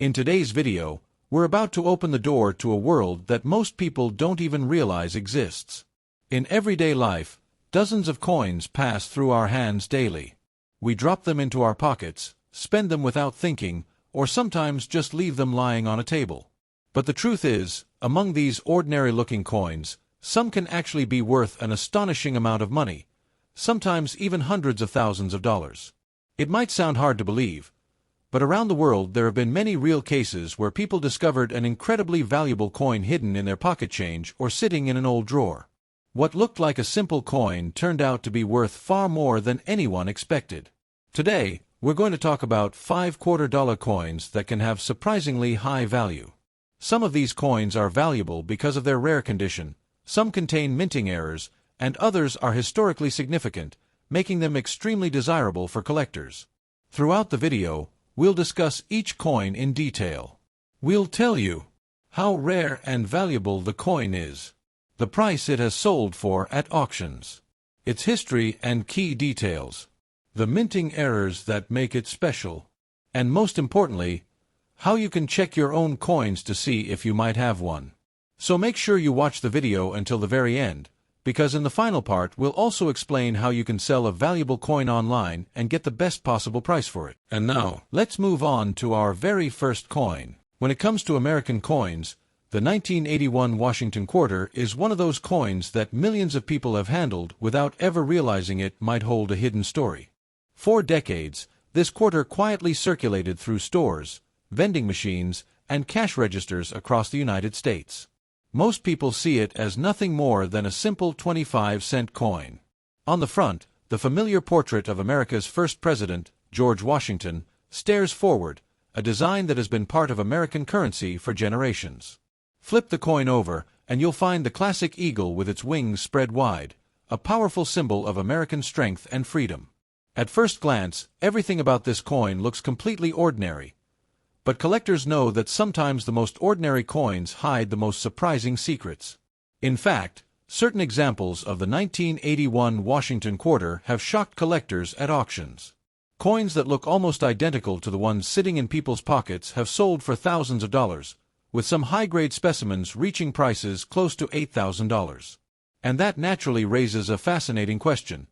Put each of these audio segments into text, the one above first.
In today's video, we're about to open the door to a world that most people don't even realize exists. In everyday life, dozens of coins pass through our hands daily. We drop them into our pockets, spend them without thinking, or sometimes just leave them lying on a table. But the truth is, among these ordinary-looking coins, some can actually be worth an astonishing amount of money, sometimes even hundreds of thousands of dollars. It might sound hard to believe, but around the world there have been many real cases where people discovered an incredibly valuable coin hidden in their pocket change or sitting in an old drawer. What looked like a simple coin turned out to be worth far more than anyone expected. Today, we're going to talk about 5 quarter-dollar coins that can have surprisingly high value. Some of these coins are valuable because of their rare condition, some contain minting errors, and others are historically significant, making them extremely desirable for collectors. Throughout the video, we'll discuss each coin in detail. We'll tell you how rare and valuable the coin is, the price it has sold for at auctions, its history and key details, the minting errors that make it special, and most importantly, how you can check your own coins to see if you might have one. So make sure you watch the video until the very end, because in the final part we'll also explain how you can sell a valuable coin online and get the best possible price for it. And now, let's move on to our very first coin. When it comes to American coins, the 1981 Washington quarter is one of those coins that millions of people have handled without ever realizing it might hold a hidden story. For decades, this quarter quietly circulated through stores, vending machines, and cash registers across the United States. Most people see it as nothing more than a simple 25-cent coin. On the front, the familiar portrait of America's first president, George Washington, stares forward, a design that has been part of American currency for generations. Flip the coin over, and you'll find the classic eagle with its wings spread wide, a powerful symbol of American strength and freedom. At first glance, everything about this coin looks completely ordinary. But collectors know that sometimes the most ordinary coins hide the most surprising secrets. In fact, certain examples of the 1981 Washington quarter have shocked collectors at auctions. Coins that look almost identical to the ones sitting in people's pockets have sold for thousands of dollars, with some high-grade specimens reaching prices close to $8,000. And that naturally raises a fascinating question.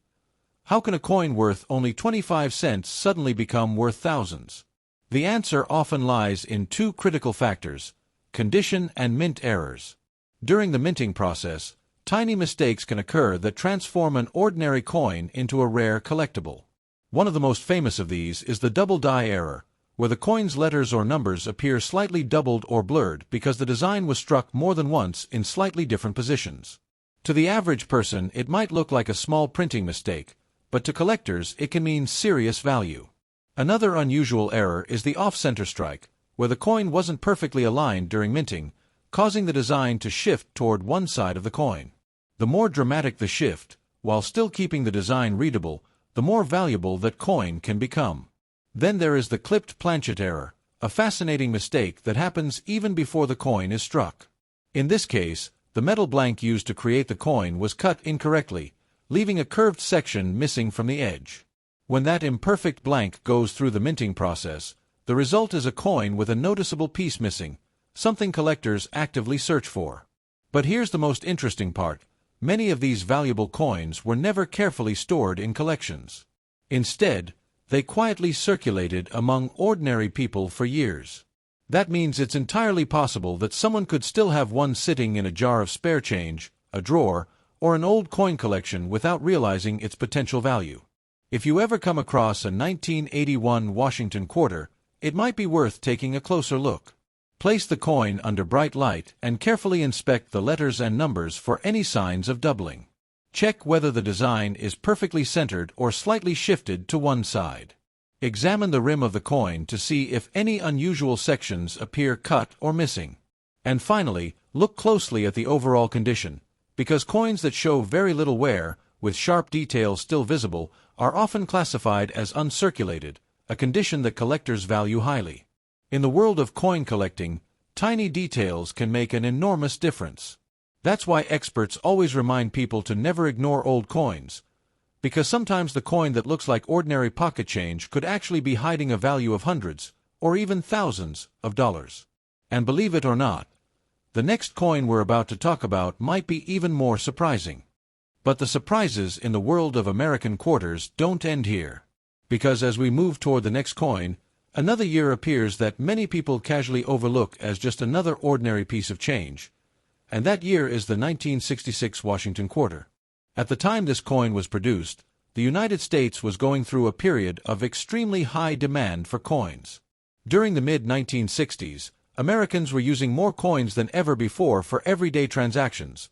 How can a coin worth only 25 cents suddenly become worth thousands? The answer often lies in two critical factors: condition and mint errors. During the minting process, tiny mistakes can occur that transform an ordinary coin into a rare collectible. One of the most famous of these is the double die error, where the coin's letters or numbers appear slightly doubled or blurred because the design was struck more than once in slightly different positions. To the average person, it might look like a small printing mistake, but to collectors, it can mean serious value. Another unusual error is the off-center strike, where the coin wasn't perfectly aligned during minting, causing the design to shift toward one side of the coin. The more dramatic the shift, while still keeping the design readable, the more valuable that coin can become. Then there is the clipped planchet error, a fascinating mistake that happens even before the coin is struck. In this case, the metal blank used to create the coin was cut incorrectly, leaving a curved section missing from the edge. When that imperfect blank goes through the minting process, the result is a coin with a noticeable piece missing, something collectors actively search for. But here's the most interesting part: many of these valuable coins were never carefully stored in collections. Instead, they quietly circulated among ordinary people for years. That means it's entirely possible that someone could still have one sitting in a jar of spare change, a drawer, or an old coin collection without realizing its potential value. If you ever come across a 1981 Washington quarter, it might be worth taking a closer look. Place the coin under bright light and carefully inspect the letters and numbers for any signs of doubling. Check whether the design is perfectly centered or slightly shifted to one side. Examine the rim of the coin to see if any unusual sections appear cut or missing. And finally, look closely at the overall condition, because coins that show very little wear, with sharp details still visible, are often classified as uncirculated, a condition that collectors value highly. In the world of coin collecting, tiny details can make an enormous difference. That's why experts always remind people to never ignore old coins, because sometimes the coin that looks like ordinary pocket change could actually be hiding a value of hundreds, or even thousands, of dollars. And believe it or not, the next coin we're about to talk about might be even more surprising. But the surprises in the world of American quarters don't end here. Because as we move toward the next coin, another year appears that many people casually overlook as just another ordinary piece of change. And that year is the 1966 Washington quarter. At the time this coin was produced, the United States was going through a period of extremely high demand for coins. During the mid-1960s, Americans were using more coins than ever before for everyday transactions.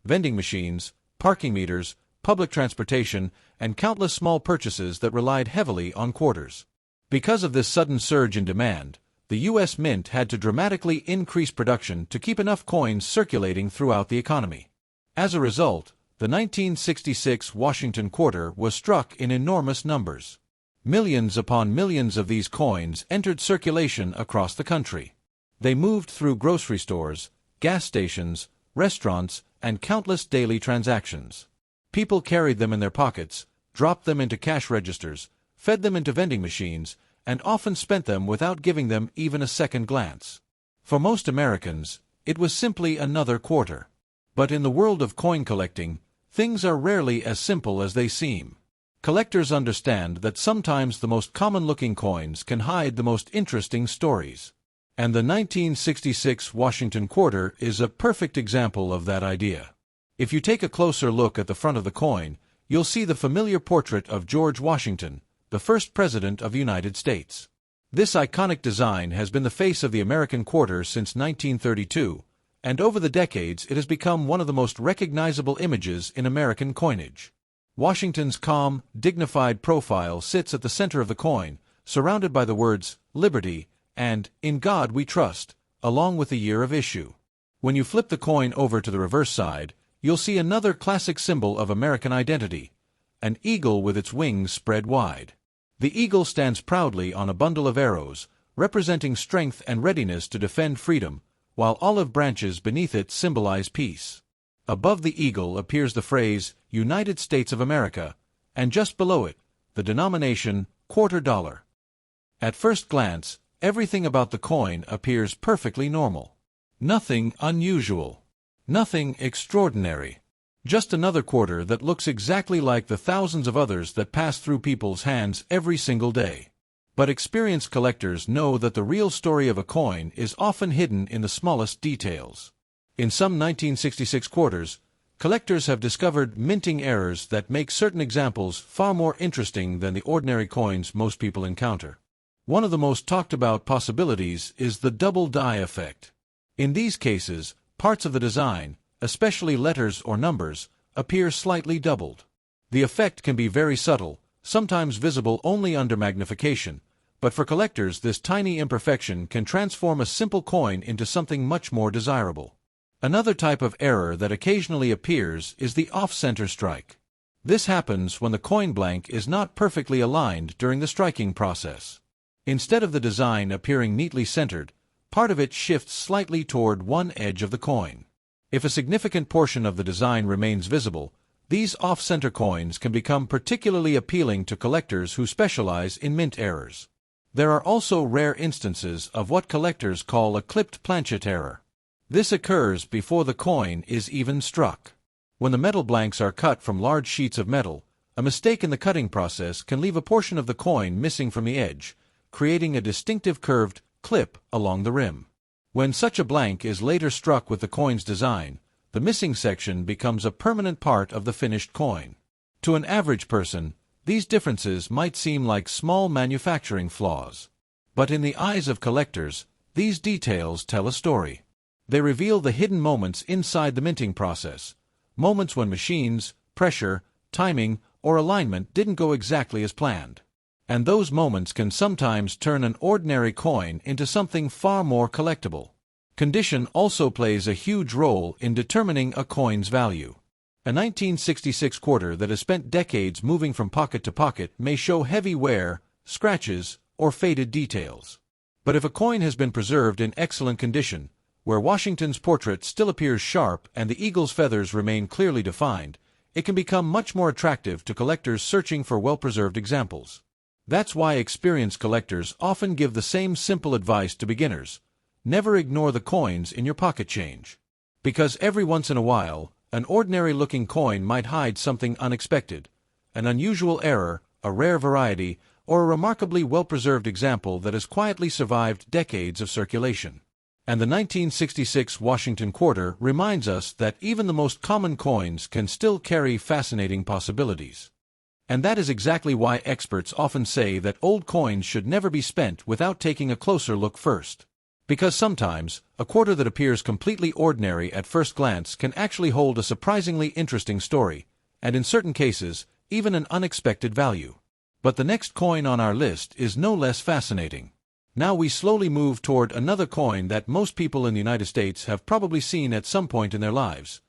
Vending machines, parking meters, public transportation, and countless small purchases that relied heavily on quarters. Because of this sudden surge in demand, the U.S. Mint had to dramatically increase production to keep enough coins circulating throughout the economy. As a result, the 1966 Washington quarter was struck in enormous numbers. Millions upon millions of these coins entered circulation across the country. They moved through grocery stores, gas stations, restaurants, and countless daily transactions. People carried them in their pockets, dropped them into cash registers, fed them into vending machines, and often spent them without giving them even a second glance. For most Americans, it was simply another quarter. But in the world of coin collecting, things are rarely as simple as they seem. Collectors understand that sometimes the most common-looking coins can hide the most interesting stories. And the 1966 Washington quarter is a perfect example of that idea. If you take a closer look at the front of the coin, you'll see the familiar portrait of George Washington, the first president of the United States. This iconic design has been the face of the American quarter since 1932, and over the decades it has become one of the most recognizable images in American coinage. Washington's calm, dignified profile sits at the center of the coin, surrounded by the words, "Liberty," and "In God We Trust," along with the year of issue. When you flip the coin over to the reverse side, you'll see another classic symbol of American identity, an eagle with its wings spread wide. The eagle stands proudly on a bundle of arrows, representing strength and readiness to defend freedom, while olive branches beneath it symbolize peace. Above the eagle appears the phrase, "United States of America," and just below it, the denomination, quarter dollar. At first glance, everything about the coin appears perfectly normal. Nothing unusual. Nothing extraordinary. Just another quarter that looks exactly like the thousands of others that pass through people's hands every single day. But experienced collectors know that the real story of a coin is often hidden in the smallest details. In some 1966 quarters, collectors have discovered minting errors that make certain examples far more interesting than the ordinary coins most people encounter. One of the most talked about possibilities is the double die effect. In these cases, parts of the design, especially letters or numbers, appear slightly doubled. The effect can be very subtle, sometimes visible only under magnification, but for collectors this tiny imperfection can transform a simple coin into something much more desirable. Another type of error that occasionally appears is the off-center strike. This happens when the coin blank is not perfectly aligned during the striking process. Instead of the design appearing neatly centered, part of it shifts slightly toward one edge of the coin. If a significant portion of the design remains visible, these off-center coins can become particularly appealing to collectors who specialize in mint errors. There are also rare instances of what collectors call a clipped planchet error. This occurs before the coin is even struck. When the metal blanks are cut from large sheets of metal, a mistake in the cutting process can leave a portion of the coin missing from the edge, creating a distinctive curved clip along the rim. When such a blank is later struck with the coin's design, the missing section becomes a permanent part of the finished coin. To an average person, these differences might seem like small manufacturing flaws. But in the eyes of collectors, these details tell a story. They reveal the hidden moments inside the minting process, moments when machines, pressure, timing, or alignment didn't go exactly as planned. And those moments can sometimes turn an ordinary coin into something far more collectible. Condition also plays a huge role in determining a coin's value. A 1966 quarter that has spent decades moving from pocket to pocket may show heavy wear, scratches, or faded details. But if a coin has been preserved in excellent condition, where Washington's portrait still appears sharp and the eagle's feathers remain clearly defined, it can become much more attractive to collectors searching for well-preserved examples. That's why experienced collectors often give the same simple advice to beginners: never ignore the coins in your pocket change. Because every once in a while, an ordinary-looking coin might hide something unexpected, an unusual error, a rare variety, or a remarkably well-preserved example that has quietly survived decades of circulation. And the 1966 Washington quarter reminds us that even the most common coins can still carry fascinating possibilities. And that is exactly why experts often say that old coins should never be spent without taking a closer look first. Because sometimes, a quarter that appears completely ordinary at first glance can actually hold a surprisingly interesting story, and in certain cases, even an unexpected value. But the next coin on our list is no less fascinating. Now we slowly move toward another coin that most people in the United States have probably seen at some point in their lives: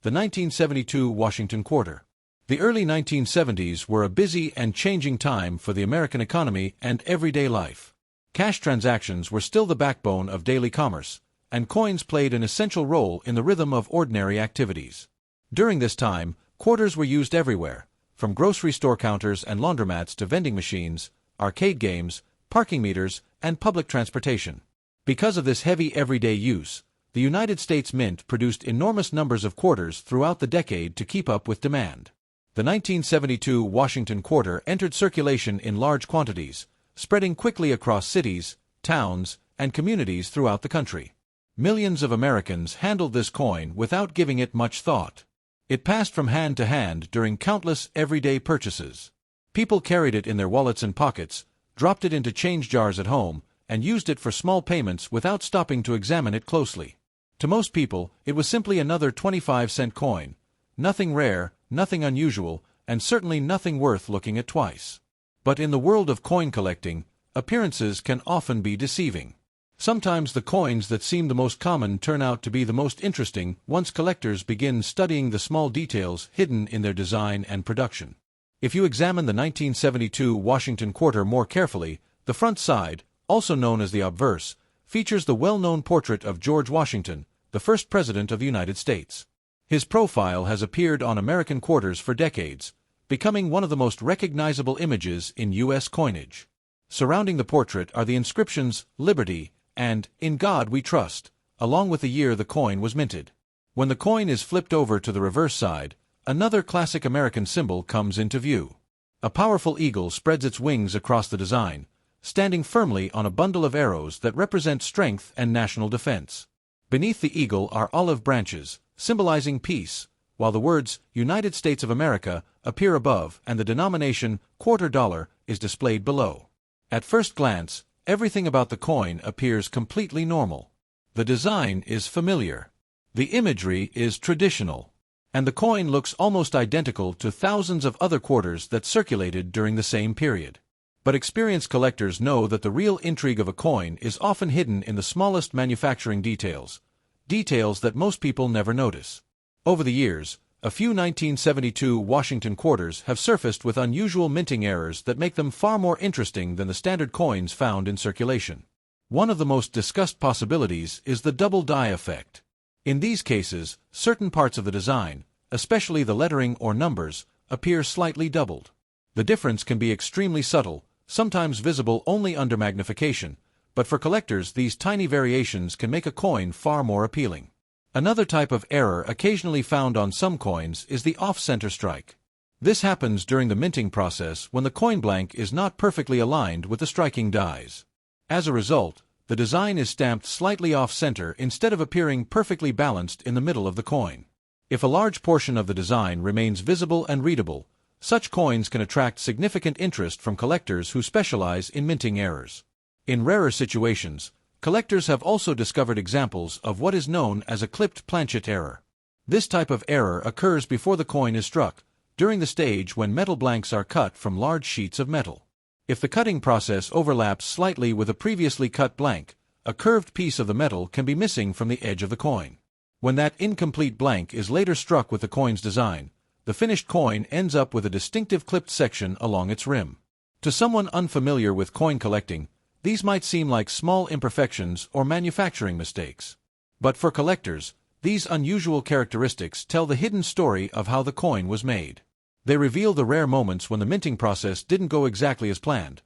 the 1972 Washington quarter. The early 1970s were a busy and changing time for the American economy and everyday life. Cash transactions were still the backbone of daily commerce, and coins played an essential role in the rhythm of ordinary activities. During this time, quarters were used everywhere, from grocery store counters and laundromats to vending machines, arcade games, parking meters, and public transportation. Because of this heavy everyday use, the United States Mint produced enormous numbers of quarters throughout the decade to keep up with demand. The 1972 Washington quarter entered circulation in large quantities, spreading quickly across cities, towns, and communities throughout the country. Millions of Americans handled this coin without giving it much thought. It passed from hand to hand during countless everyday purchases. People carried it in their wallets and pockets, dropped it into change jars at home, and used it for small payments without stopping to examine it closely. To most people, it was simply another 25-cent coin. Nothing rare, nothing unusual, and certainly nothing worth looking at twice. But in the world of coin collecting, appearances can often be deceiving. Sometimes the coins that seem the most common turn out to be the most interesting once collectors begin studying the small details hidden in their design and production. If you examine the 1972 Washington quarter more carefully, the front side, also known as the obverse, features the well-known portrait of George Washington, the first President of the United States. His profile has appeared on American quarters for decades, becoming one of the most recognizable images in U.S. coinage. Surrounding the portrait are the inscriptions "Liberty" and "In God We Trust," along with the year the coin was minted. When the coin is flipped over to the reverse side, another classic American symbol comes into view. A powerful eagle spreads its wings across the design, standing firmly on a bundle of arrows that represent strength and national defense. Beneath the eagle are olive branches, symbolizing peace, while the words "United States of America" appear above and the denomination $quarter is displayed below. At first glance, everything about the coin appears completely normal. The design is familiar. The imagery is traditional. And the coin looks almost identical to thousands of other quarters that circulated during the same period. But experienced collectors know that the real intrigue of a coin is often hidden in the smallest manufacturing details, details that most people never notice. Over the years, a few 1972 Washington quarters have surfaced with unusual minting errors that make them far more interesting than the standard coins found in circulation. One of the most discussed possibilities is the double die effect. In these cases, certain parts of the design, especially the lettering or numbers, appear slightly doubled. The difference can be extremely subtle, sometimes visible only under magnification, but for collectors these tiny variations can make a coin far more appealing. Another type of error occasionally found on some coins is the off-center strike. This happens during the minting process when the coin blank is not perfectly aligned with the striking dies. As a result, the design is stamped slightly off-center instead of appearing perfectly balanced in the middle of the coin. If a large portion of the design remains visible and readable, such coins can attract significant interest from collectors who specialize in minting errors. In rarer situations, collectors have also discovered examples of what is known as a clipped planchet error. This type of error occurs before the coin is struck, during the stage when metal blanks are cut from large sheets of metal. If the cutting process overlaps slightly with a previously cut blank, a curved piece of the metal can be missing from the edge of the coin. When that incomplete blank is later struck with the coin's design, the finished coin ends up with a distinctive clipped section along its rim. To someone unfamiliar with coin collecting, these might seem like small imperfections or manufacturing mistakes. But for collectors, these unusual characteristics tell the hidden story of how the coin was made. They reveal the rare moments when the minting process didn't go exactly as planned.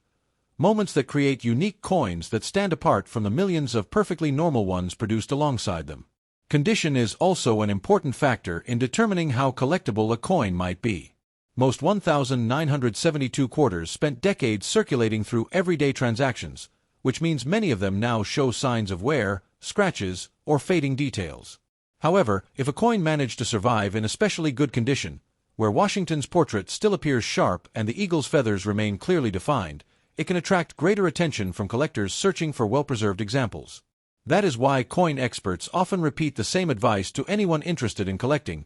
Moments that create unique coins that stand apart from the millions of perfectly normal ones produced alongside them. Condition is also an important factor in determining how collectible a coin might be. Most 1,972 quarters spent decades circulating through everyday transactions, which means many of them now show signs of wear, scratches, or fading details. However, if a coin managed to survive in especially good condition, where Washington's portrait still appears sharp and the eagle's feathers remain clearly defined, it can attract greater attention from collectors searching for well-preserved examples. That is why coin experts often repeat the same advice to anyone interested in collecting: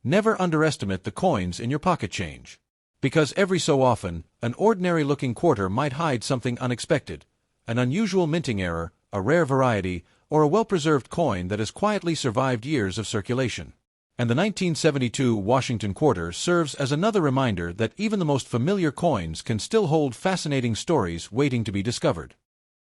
never underestimate the coins in your pocket change. Because every so often, an ordinary-looking quarter might hide something unexpected, an unusual minting error, a rare variety, or a well-preserved coin that has quietly survived years of circulation. And the 1972 Washington quarter serves as another reminder that even the most familiar coins can still hold fascinating stories waiting to be discovered.